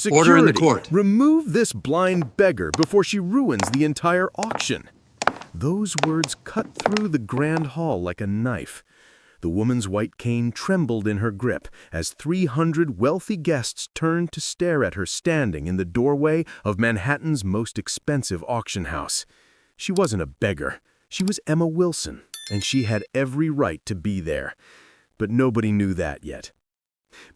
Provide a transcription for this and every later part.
Order in the Security! court. Remove this blind beggar before she ruins the entire auction. Those words cut through the grand hall like a knife. The woman's white cane trembled in her grip as 300 wealthy guests turned to stare at her standing in the doorway of Manhattan's most expensive auction house. She wasn't a beggar. She was Emma Wilson, and she had every right to be there. But nobody knew that yet.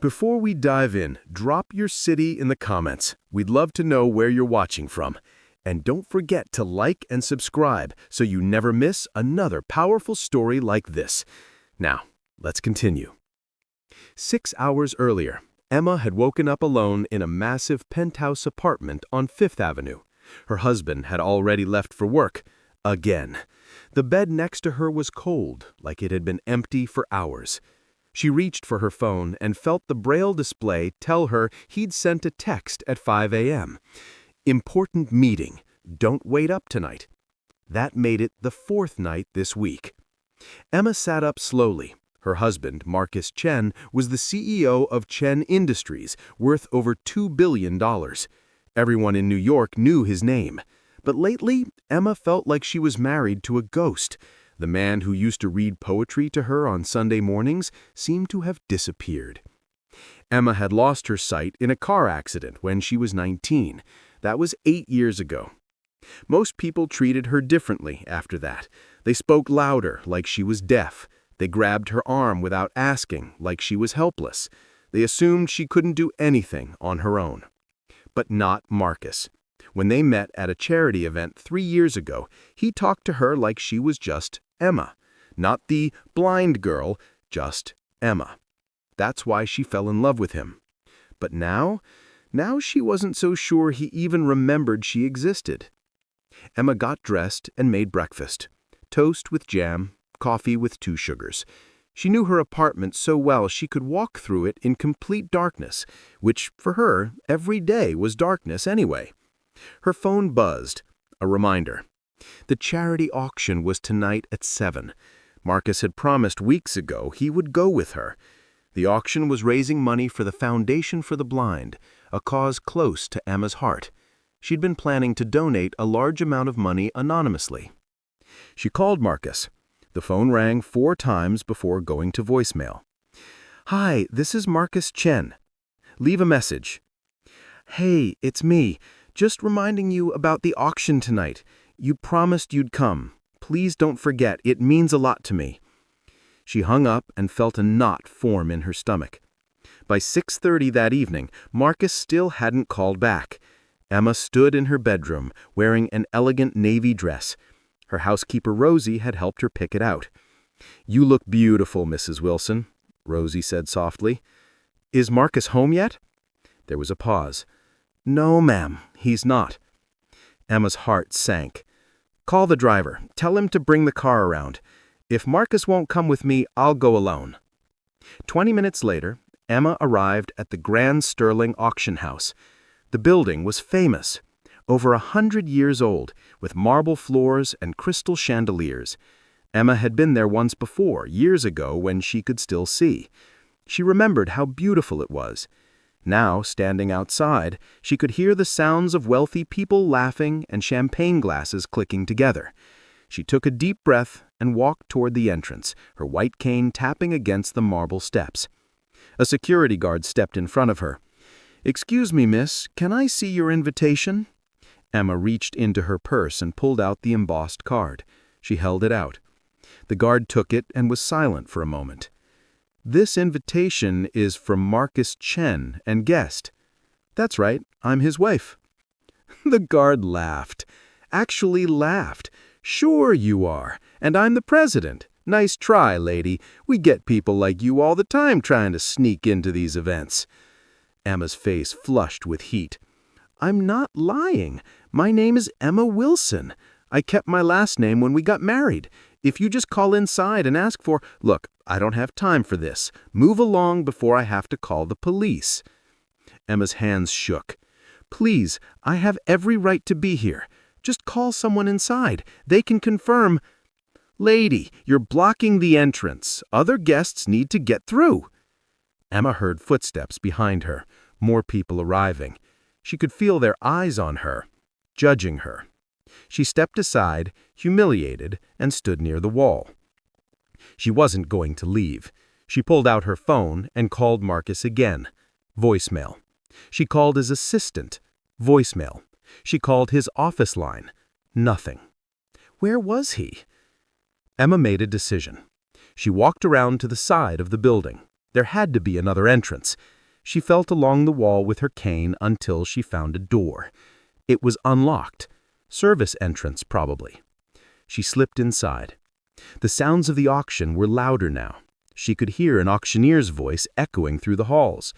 Before we dive in, drop your city in the comments. We'd love to know where you're watching from. And don't forget to like and subscribe so you never miss another powerful story like this. Now, let's continue. 6 hours earlier, Emma had woken up alone in a massive penthouse apartment on Fifth Avenue. Her husband had already left for work. Again. The bed next to her was cold, like it had been empty for hours. She reached for her phone and felt the braille display tell her he'd sent a text at 5 a.m. Important meeting. Don't wait up tonight. That made it the 4th night this week. Emma sat up slowly. Her husband, Marcus Chen, was the CEO of Chen Industries, worth over $2 billion. Everyone in New York knew his name. But lately, Emma felt like she was married to a ghost. The man who used to read poetry to her on Sunday mornings seemed to have disappeared. Emma had lost her sight in a car accident when she was 19. That was 8 years ago. Most people treated her differently after that. They spoke louder, like she was deaf. They grabbed her arm without asking, like she was helpless. They assumed she couldn't do anything on her own. But not Marcus. When they met at a charity event 3 years ago, he talked to her like she was just Emma. Not the blind girl, just Emma. That's why she fell in love with him. But now she wasn't so sure he even remembered she existed. Emma got dressed and made breakfast. Toast with jam, coffee with 2 sugars. She knew her apartment so well she could walk through it in complete darkness, which, for her, every day was darkness anyway. Her phone buzzed. A reminder. The charity auction was tonight at 7. Marcus had promised weeks ago he would go with her. The auction was raising money for the Foundation for the Blind, a cause close to Emma's heart. She'd been planning to donate a large amount of money anonymously. She called Marcus. The phone rang 4 times before going to voicemail. "Hi, this is Marcus Chen. Leave a message." "Hey, it's me. Just reminding you about the auction tonight. You promised you'd come. Please don't forget, it means a lot to me." She hung up and felt a knot form in her stomach. By 6:30 that evening, Marcus still hadn't called back. Emma stood in her bedroom, wearing an elegant navy dress. Her housekeeper Rosie had helped her pick it out. "You look beautiful, Mrs. Wilson," Rosie said softly. "Is Marcus home yet?" There was a pause. "No, ma'am, he's not." Emma's heart sank. "Call the driver. Tell him to bring the car around. If Marcus won't come with me, I'll go alone." 20 minutes later, Emma arrived at the Grand Sterling Auction House. The building was famous. Over 100 years old, with marble floors and crystal chandeliers. Emma had been there once before, years ago when she could still see. She remembered how beautiful it was. Now, standing outside, she could hear the sounds of wealthy people laughing and champagne glasses clicking together. She took a deep breath and walked toward the entrance, her white cane tapping against the marble steps. A security guard stepped in front of her. "Excuse me, miss, can I see your invitation?" Emma reached into her purse and pulled out the embossed card. She held it out. The guard took it and was silent for a moment. "This invitation is from Marcus Chen and guest." "That's right, I'm his wife." The guard laughed. Actually laughed. "Sure you are, and I'm the president. Nice try, lady. We get people like you all the time trying to sneak into these events." Emma's face flushed with heat. "I'm not lying. My name is Emma Wilson. I kept my last name when we got married. If you just call inside and ask for—" "Look, I don't have time for this. Move along before I have to call the police." Emma's hands shook. "Please, I have every right to be here. Just call someone inside. They can confirm—" "Lady, you're blocking the entrance. Other guests need to get through." Emma heard footsteps behind her, more people arriving. She could feel their eyes on her, judging her. She stepped aside, humiliated, and stood near the wall. She wasn't going to leave. She pulled out her phone and called Marcus again. Voicemail. She called his assistant. Voicemail. She called his office line. Nothing. Where was he? Emma made a decision. She walked around to the side of the building. There had to be another entrance. She felt along the wall with her cane until she found a door. It was unlocked. Service entrance, probably. She slipped inside. The sounds of the auction were louder now. She could hear an auctioneer's voice echoing through the halls.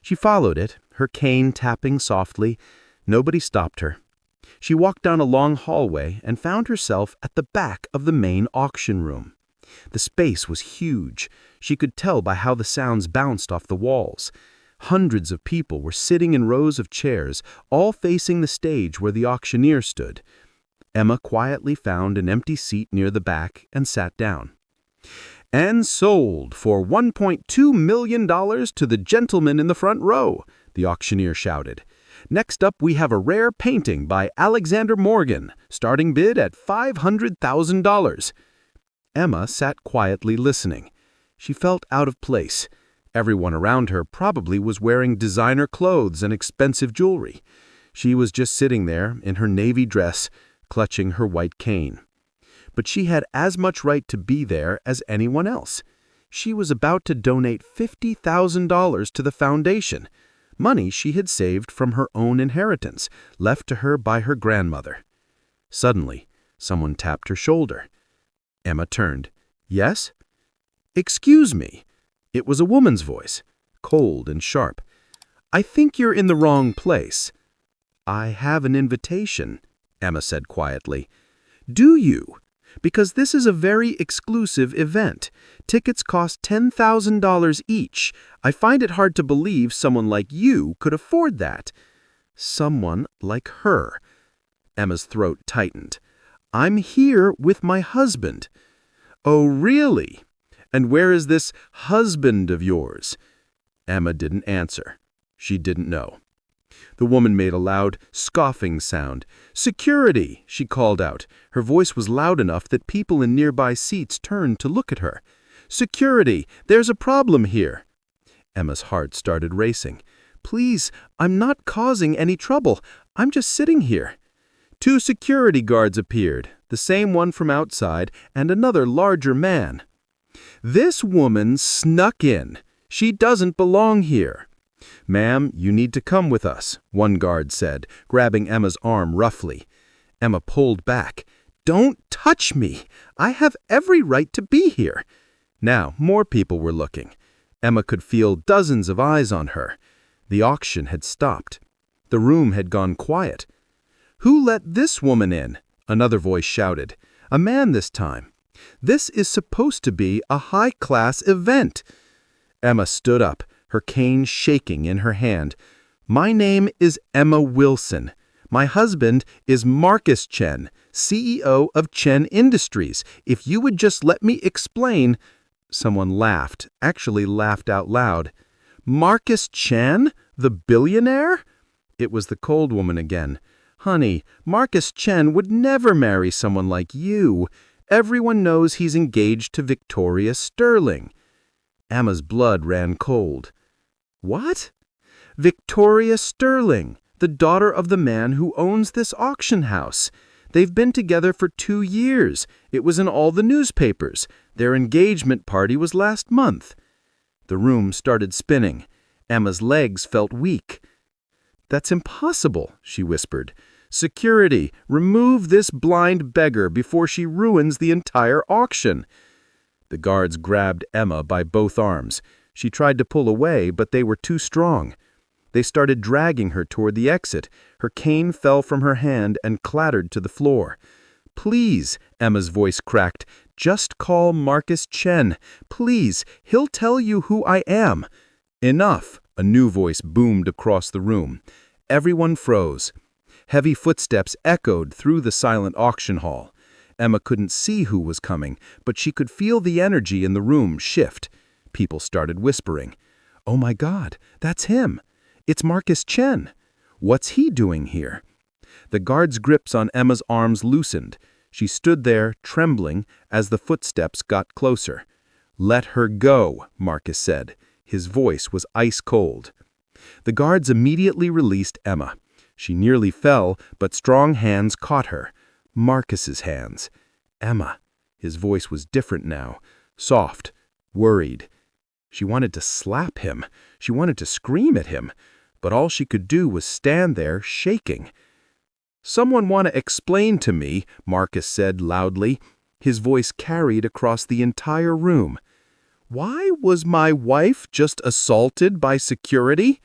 She followed it, her cane tapping softly. Nobody stopped her. She walked down a long hallway and found herself at the back of the main auction room. The space was huge. She could tell by how the sounds bounced off the walls. Hundreds of people were sitting in rows of chairs, all facing the stage where the auctioneer stood. Emma quietly found an empty seat near the back and sat down. "And sold for $1.2 million to the gentleman in the front row," the auctioneer shouted. "Next up, we have a rare painting by Alexander Morgan, starting bid at $500,000. Emma sat quietly listening. She felt out of place. Everyone around her probably was wearing designer clothes and expensive jewelry. She was just sitting there in her navy dress, clutching her white cane. But she had as much right to be there as anyone else. She was about to donate $50,000 to the foundation, money she had saved from her own inheritance, left to her by her grandmother. Suddenly, someone tapped her shoulder. Emma turned. "Yes?" "Excuse me." It was a woman's voice, cold and sharp. "I think you're in the wrong place." "I have an invitation," Emma said quietly. "Do you? Because this is a very exclusive event. Tickets cost $10,000 each. I find it hard to believe someone like you could afford that." "Someone like her." Emma's throat tightened. "I'm here with my husband." "Oh, really? And where is this husband of yours?" Emma didn't answer. She didn't know. The woman made a loud, scoffing sound. "Security!" she called out. Her voice was loud enough that people in nearby seats turned to look at her. "Security! There's a problem here!" Emma's heart started racing. "Please, I'm not causing any trouble. I'm just sitting here." Two security guards appeared, the same one from outside and another larger man. "This woman snuck in. She doesn't belong here." "Ma'am, you need to come with us," one guard said, grabbing Emma's arm roughly. Emma pulled back. "Don't touch me! I have every right to be here." Now, more people were looking. Emma could feel dozens of eyes on her. The auction had stopped. The room had gone quiet. "Who let this woman in?" another voice shouted. A man this time. "This is supposed to be a high-class event." Emma stood up, her cane shaking in her hand. "My name is Emma Wilson. My husband is Marcus Chen, CEO of Chen Industries. If you would just let me explain—" Someone laughed, actually laughed out loud. "Marcus Chen? The billionaire?" It was the cold woman again. "Honey, Marcus Chen would never marry someone like you. Everyone knows he's engaged to Victoria Sterling." Emma's blood ran cold. "What?" "Victoria Sterling, the daughter of the man who owns this auction house. They've been together for 2 years. It was in all the newspapers. Their engagement party was last month." The room started spinning. Emma's legs felt weak. "That's impossible," she whispered. "Security, remove this blind beggar before she ruins the entire auction." The guards grabbed Emma by both arms. She tried to pull away, but they were too strong. They started dragging her toward the exit. Her cane fell from her hand and clattered to the floor. "Please," Emma's voice cracked, "just call Marcus Chen. Please, he'll tell you who I am." "Enough," a new voice boomed across the room. Everyone froze. Heavy footsteps echoed through the silent auction hall. Emma couldn't see who was coming, but she could feel the energy in the room shift. People started whispering. "Oh my God, that's him! It's Marcus Chen! What's he doing here? The guard's grips on Emma's arms loosened. She stood there, trembling, as the footsteps got closer. "Let her go," Marcus said. His voice was ice cold. The guards immediately released Emma. She nearly fell, but strong hands caught her. Marcus's hands. "Emma." His voice was different now, soft, worried. She wanted to slap him. She wanted to scream at him. But all she could do was stand there, shaking. "Someone want to explain to me," Marcus said loudly. His voice carried across the entire room. "Why was my wife just assaulted by security?"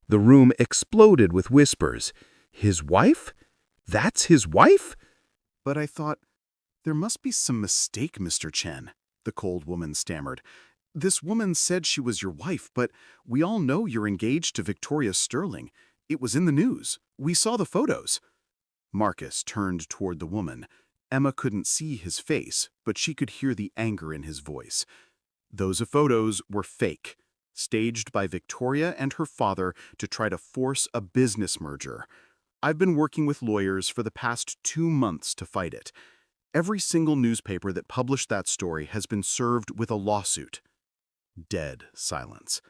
The room exploded with whispers. "His wife? That's his wife?" "But I thought, there must be some mistake, Mr. Chen," the cold woman stammered. "This woman said she was your wife, but we all know you're engaged to Victoria Sterling. It was in the news. We saw the photos." Marcus turned toward the woman. Emma couldn't see his face, but she could hear the anger in his voice. "Those photos were fake, staged by Victoria and her father to try to force a business merger. I've been working with lawyers for the past 2 months to fight it. Every single newspaper that published that story has been served with a lawsuit." Dead silence.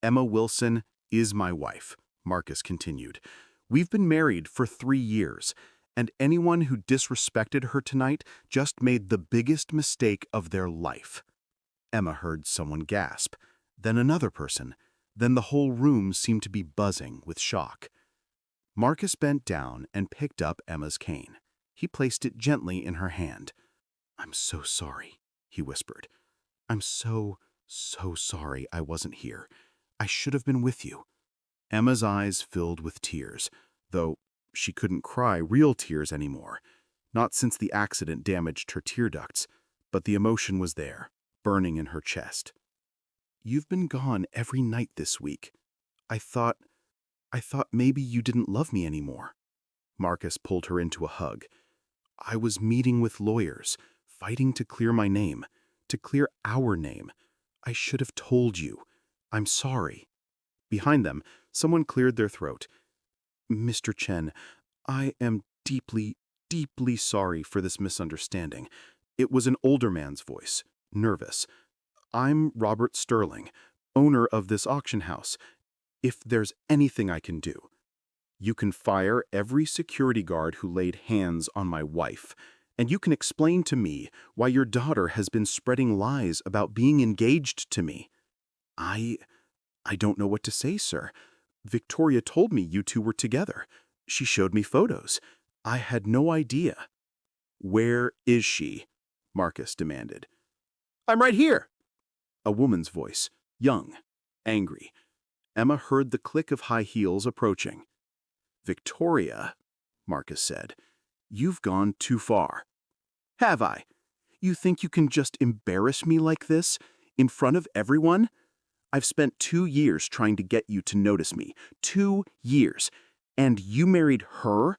"Emma Wilson is my wife," Marcus continued. "We've been married for 3 years, and anyone who disrespected her tonight just made the biggest mistake of their life." Emma heard someone gasp, then another person, then the whole room seemed to be buzzing with shock. Marcus bent down and picked up Emma's cane. He placed it gently in her hand. "I'm so sorry," he whispered. "I'm so sorry I wasn't here. I should have been with you." Emma's eyes filled with tears, though she couldn't cry real tears anymore. Not since the accident damaged her tear ducts, but the emotion was there, burning in her chest. "You've been gone every night this week. I thought maybe you didn't love me anymore." Marcus pulled her into a hug. "I was meeting with lawyers, fighting to clear my name, to clear our name. I should have told you. I'm sorry." Behind them, someone cleared their throat. "Mr. Chen, I am deeply, deeply sorry for this misunderstanding." It was an older man's voice, nervous. "I'm Robert Sterling, owner of this auction house. If there's anything I can do, you can fire every security guard who laid hands on my wife, and you can explain to me why your daughter has been spreading lies about being engaged to me." I don't know what to say, sir. Victoria told me you two were together. She showed me photos. I had no idea." "Where is she?" Marcus demanded. "I'm right here." A woman's voice, young, angry. Emma heard the click of high heels approaching. "Victoria," Marcus said, "you've gone too far." "Have I? You think you can just embarrass me like this, in front of everyone? I've spent 2 years trying to get you to notice me. 2 years. And you married her?"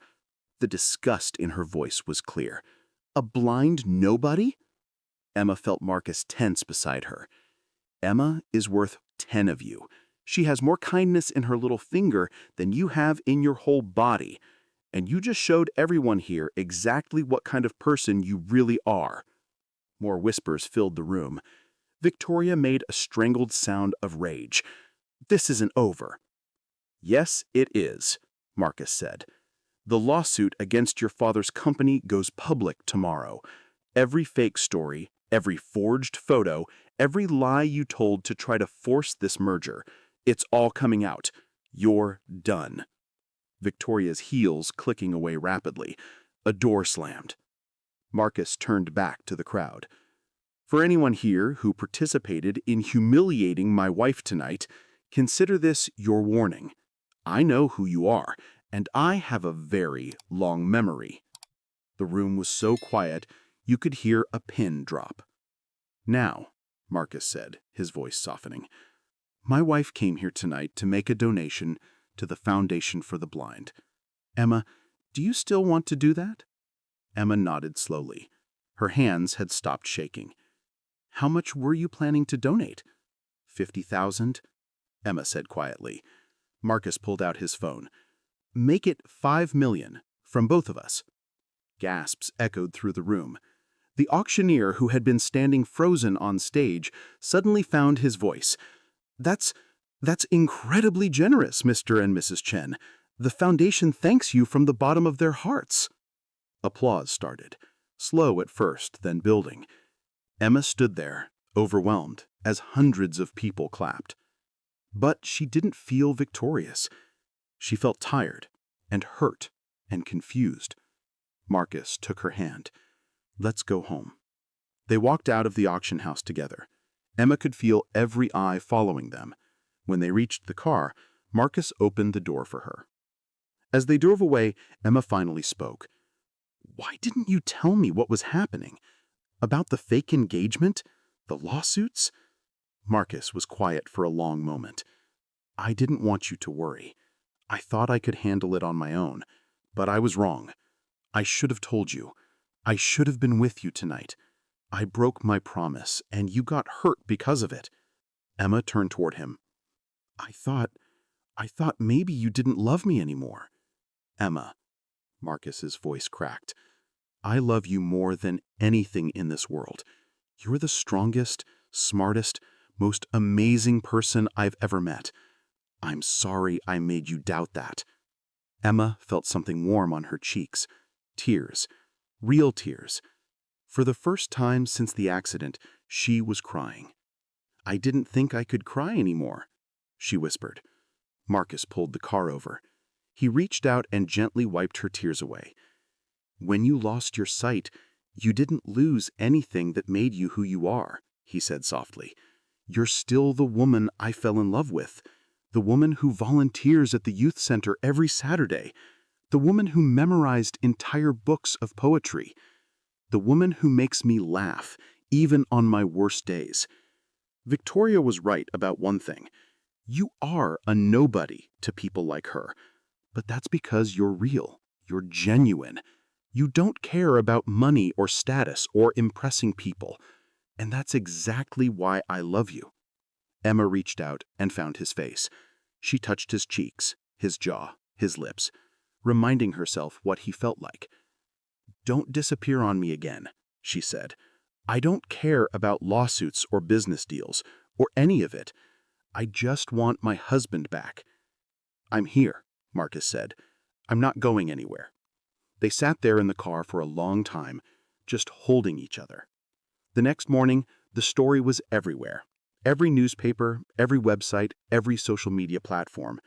The disgust in her voice was clear. "A blind nobody?" Emma felt Marcus tense beside her. "Emma is worth 10 of you. She has more kindness in her little finger than you have in your whole body. And you just showed everyone here exactly what kind of person you really are." More whispers filled the room. Victoria made a strangled sound of rage. "This isn't over." "Yes, it is," Marcus said. "The lawsuit against your father's company goes public tomorrow. Every fake story, every forged photo, every lie you told to try to force this merger, it's all coming out. You're done." Victoria's heels clicking away rapidly. A door slammed. Marcus turned back to the crowd. "For anyone here who participated in humiliating my wife tonight, consider this your warning. I know who you are, and I have a very long memory." The room was so quiet you could hear a pin drop. "Now," Marcus said, his voice softening, "my wife came here tonight to make a donation to the Foundation for the Blind. Emma, do you still want to do that?" Emma nodded slowly. Her hands had stopped shaking. "How much were you planning to donate?" 50,000, Emma said quietly. Marcus pulled out his phone. Make it 5 million, from both of us." Gasps echoed through the room. The auctioneer, who had been standing frozen on stage, suddenly found his voice. That's incredibly generous, Mr. and Mrs. Chen. The foundation thanks you from the bottom of their hearts." Applause started, slow at first, then building. Emma stood there, overwhelmed, as hundreds of people clapped. But she didn't feel victorious. She felt tired and hurt and confused. Marcus took her hand. "Let's go home." They walked out of the auction house together. Emma could feel every eye following them. When they reached the car, Marcus opened the door for her. As they drove away, Emma finally spoke. "Why didn't you tell me what was happening? About the fake engagement? The lawsuits?" Marcus was quiet for a long moment. "I didn't want you to worry. I thought I could handle it on my own, but I was wrong. I should have told you. I should have been with you tonight. I broke my promise, and you got hurt because of it." Emma turned toward him. I thought maybe you didn't love me anymore." "Emma," Marcus's voice cracked, "I love you more than anything in this world. You're the strongest, smartest, most amazing person I've ever met. I'm sorry I made you doubt that." Emma felt something warm on her cheeks. Tears. Real tears. For the first time since the accident, she was crying. "I didn't think I could cry anymore," she whispered. Marcus pulled the car over. He reached out and gently wiped her tears away. "When you lost your sight, you didn't lose anything that made you who you are," he said softly. "You're still the woman I fell in love with, the woman who volunteers at the youth center every Saturday, the woman who memorized entire books of poetry, the woman who makes me laugh, even on my worst days." Victoria was right about one thing. You are a nobody to people like her, but that's because you're real, you're genuine. You don't care about money or status or impressing people, and that's exactly why I love you. Emma reached out and found his face. She touched his cheeks, his jaw, his lips, reminding herself what he felt like. "Don't disappear on me again," she said. "I don't care about lawsuits or business deals, or any of it. I just want my husband back." "I'm here," Marcus said. "I'm not going anywhere." They sat there in the car for a long time, just holding each other. The next morning, the story was everywhere. Every newspaper, every website, every social media platform.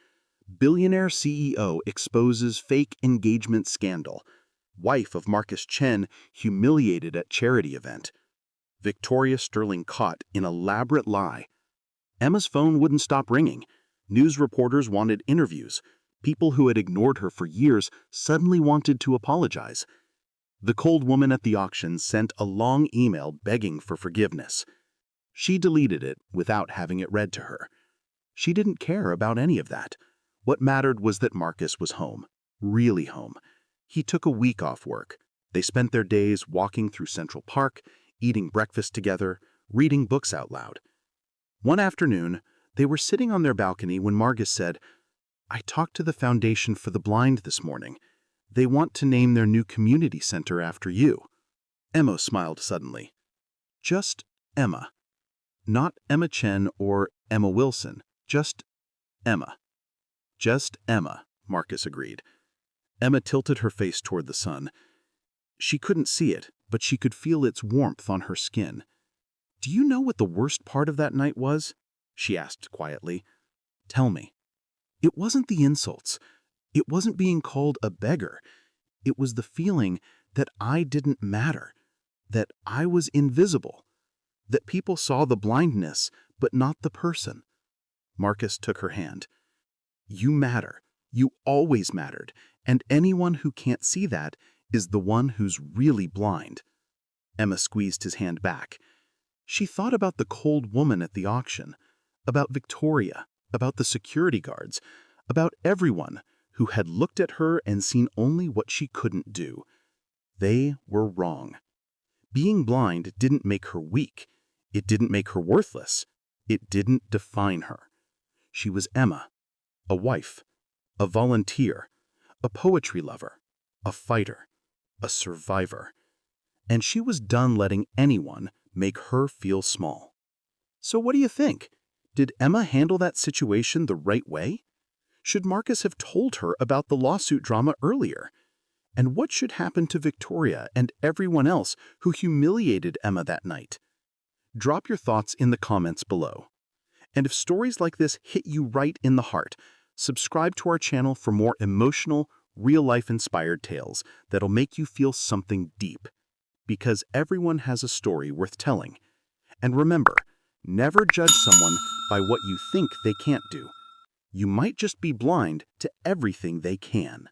Billionaire CEO exposes fake engagement scandal. Wife of Marcus Chen humiliated at charity event. Victoria Sterling caught in elaborate lie. Emma's phone wouldn't stop ringing. News reporters wanted interviews. People who had ignored her for years suddenly wanted to apologize. The cold woman at the auction sent a long email begging for forgiveness. She deleted it without having it read to her. She didn't care about any of that. What mattered was that Marcus was home, really home. He took a week off work. They spent their days walking through Central Park, eating breakfast together, reading books out loud. One afternoon, they were sitting on their balcony when Marcus said, "I talked to the Foundation for the Blind this morning. They want to name their new community center after you." Emma smiled suddenly. Just Emma. Not Emma Chen or Emma Wilson, just Emma. "Just Emma," Marcus agreed. Emma tilted her face toward the sun. She couldn't see it, but she could feel its warmth on her skin. "Do you know what the worst part of that night was?" she asked quietly. "Tell me." "It wasn't the insults. It wasn't being called a beggar. It was the feeling that I didn't matter, that I was invisible, that people saw the blindness, but not the person." Marcus took her hand. "You matter. You always mattered, and anyone who can't see that is the one who's really blind." Emma squeezed his hand back. She thought about the cold woman at the auction, about Victoria, about the security guards, about everyone who had looked at her and seen only what she couldn't do. They were wrong. Being blind didn't make her weak. It didn't make her worthless. It didn't define her. She was Emma, a wife, a volunteer, a poetry lover, a fighter, a survivor. And she was done letting anyone make her feel small. So what do you think? Did Emma handle that situation the right way? Should Marcus have told her about the lawsuit drama earlier? And what should happen to Victoria and everyone else who humiliated Emma that night? Drop your thoughts in the comments below. And if stories like this hit you right in the heart, subscribe to our channel for more emotional, real-life inspired tales that'll make you feel something deep. Because everyone has a story worth telling. And remember, never judge someone by what you think they can't do. You might just be blind to everything they can.